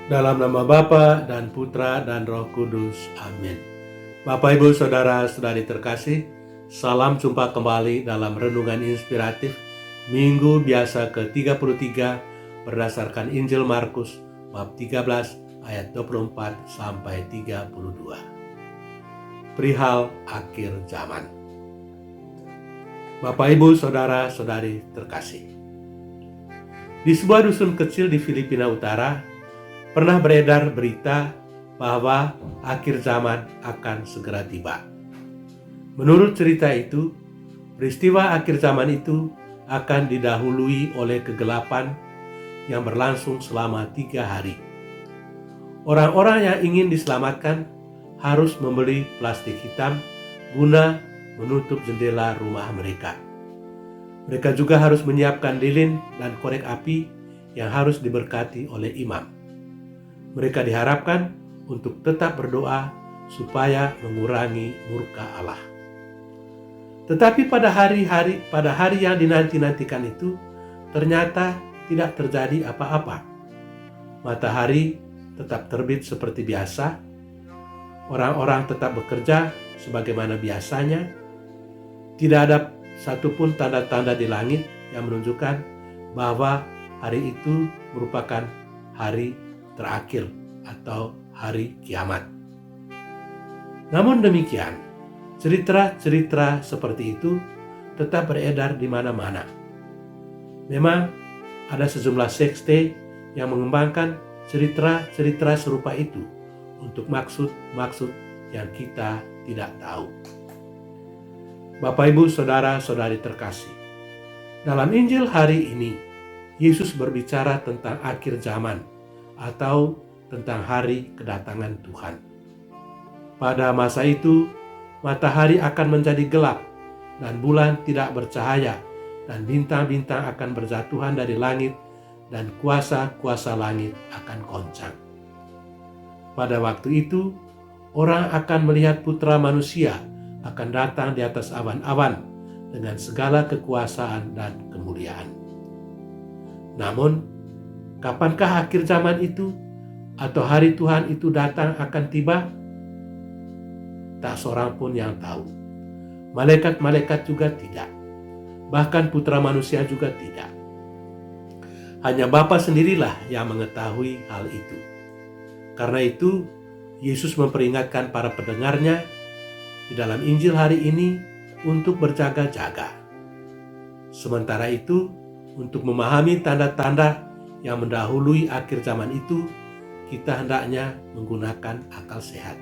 Dalam nama Bapa dan Putra dan Roh Kudus. Amin. Bapak, Ibu, Saudara-saudari terkasih, salam jumpa kembali dalam Renungan Inspiratif Minggu Biasa ke-33 berdasarkan Injil Markus bab 13 ayat 24 sampai 32. Perihal akhir zaman. Bapak, Ibu, Saudara-saudari terkasih, di sebuah dusun kecil di Filipina Utara pernah beredar berita bahwa akhir zaman akan segera tiba. Menurut cerita itu, peristiwa akhir zaman itu akan didahului oleh kegelapan yang berlangsung selama 3 hari. Orang-orang yang ingin diselamatkan harus membeli plastik hitam guna menutup jendela rumah mereka. Mereka juga harus menyiapkan lilin dan korek api yang harus diberkati oleh imam. Mereka diharapkan untuk tetap berdoa supaya mengurangi murka Allah. Tetapi pada hari yang dinanti-nantikan itu, ternyata tidak terjadi apa-apa. Matahari tetap terbit seperti biasa, orang-orang tetap bekerja sebagaimana biasanya, tidak ada satupun tanda-tanda di langit yang menunjukkan bahwa hari itu merupakan hari terakhir atau hari kiamat. Namun demikian, cerita-cerita seperti itu tetap beredar di mana-mana. Memang ada sejumlah sekte yang mengembangkan cerita-cerita serupa itu untuk maksud-maksud yang kita tidak tahu. Bapak, Ibu, Saudara-saudari terkasih, dalam Injil hari ini, Yesus berbicara tentang akhir zaman atau tentang hari kedatangan Tuhan. Pada masa itu, matahari akan menjadi gelap dan bulan tidak bercahaya dan bintang-bintang akan berjatuhan dari langit dan kuasa-kuasa langit akan goncang. Pada waktu itu, orang akan melihat Putra Manusia akan datang di atas awan-awan dengan segala kekuasaan dan kemuliaan. Namun, kapankah akhir zaman itu atau hari Tuhan itu datang akan tiba? Tak seorang pun yang tahu. Malaikat-malaikat juga tidak. Bahkan Putra Manusia juga tidak. Hanya Bapa sendirilah yang mengetahui hal itu. Karena itu, Yesus memperingatkan para pendengarnya di dalam Injil hari ini untuk berjaga-jaga. Sementara itu, untuk memahami tanda-tanda yang mendahului akhir zaman itu, kita hendaknya menggunakan akal sehat.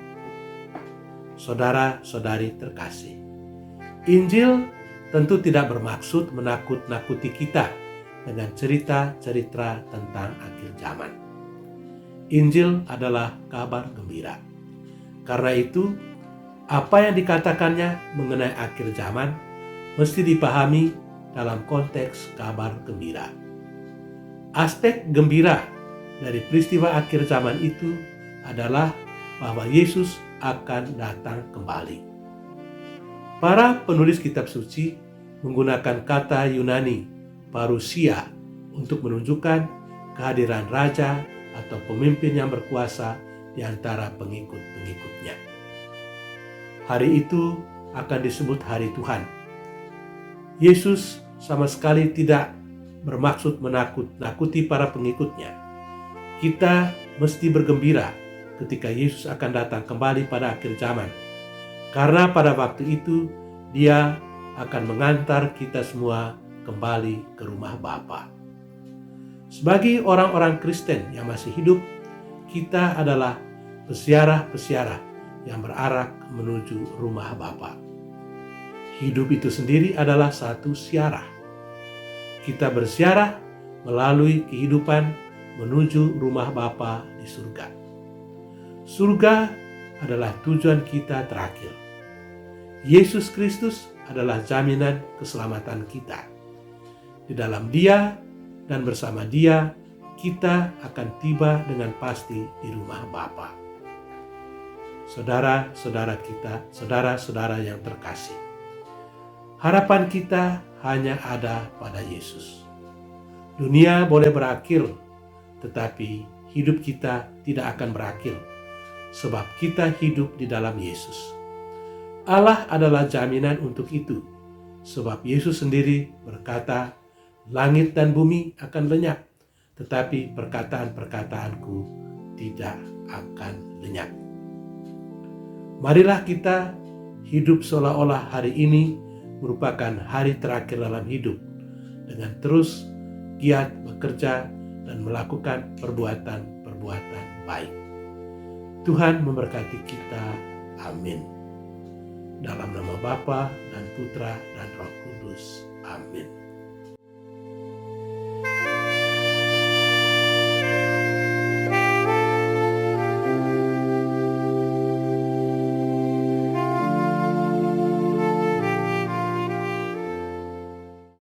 Saudara-saudari terkasih, Injil tentu tidak bermaksud menakut-nakuti kita dengan cerita-cerita tentang akhir zaman. Injil adalah kabar gembira. Karena itu, apa yang dikatakannya mengenai akhir zaman mesti dipahami dalam konteks kabar gembira. Aspek gembira dari peristiwa akhir zaman itu adalah bahwa Yesus akan datang kembali. Para penulis kitab suci menggunakan kata Yunani parousia untuk menunjukkan kehadiran raja atau pemimpin yang berkuasa di antara pengikut-pengikutnya. Hari itu akan disebut hari Tuhan. Yesus sama sekali tidak bermaksud menakut-nakuti para pengikutnya. Kita mesti bergembira ketika Yesus akan datang kembali pada akhir zaman. Karena pada waktu itu, Dia akan mengantar kita semua kembali ke rumah Bapa. Sebagai orang-orang Kristen yang masih hidup, kita adalah peziarah-peziarah yang berarak menuju rumah Bapa. Hidup itu sendiri adalah satu ziarah. Kita berziarah melalui kehidupan menuju rumah Bapa di surga. Surga adalah tujuan kita terakhir. Yesus Kristus adalah jaminan keselamatan kita. Di dalam Dia dan bersama Dia, kita akan tiba dengan pasti di rumah Bapa. Saudara-saudara kita, saudara-saudara yang terkasih, harapan kita hanya ada pada Yesus. Dunia boleh berakhir, tetapi hidup kita tidak akan berakhir, sebab kita hidup di dalam Yesus. Allah adalah jaminan untuk itu, sebab Yesus sendiri berkata, "Langit dan bumi akan lenyap, tetapi perkataan-perkataanku tidak akan lenyap." Marilah kita hidup seolah-olah hari ini merupakan hari terakhir dalam hidup, dengan terus giat bekerja dan melakukan perbuatan-perbuatan baik. Tuhan memberkati kita. Amin. Dalam nama Bapa dan Putra dan Roh Kudus. Amin.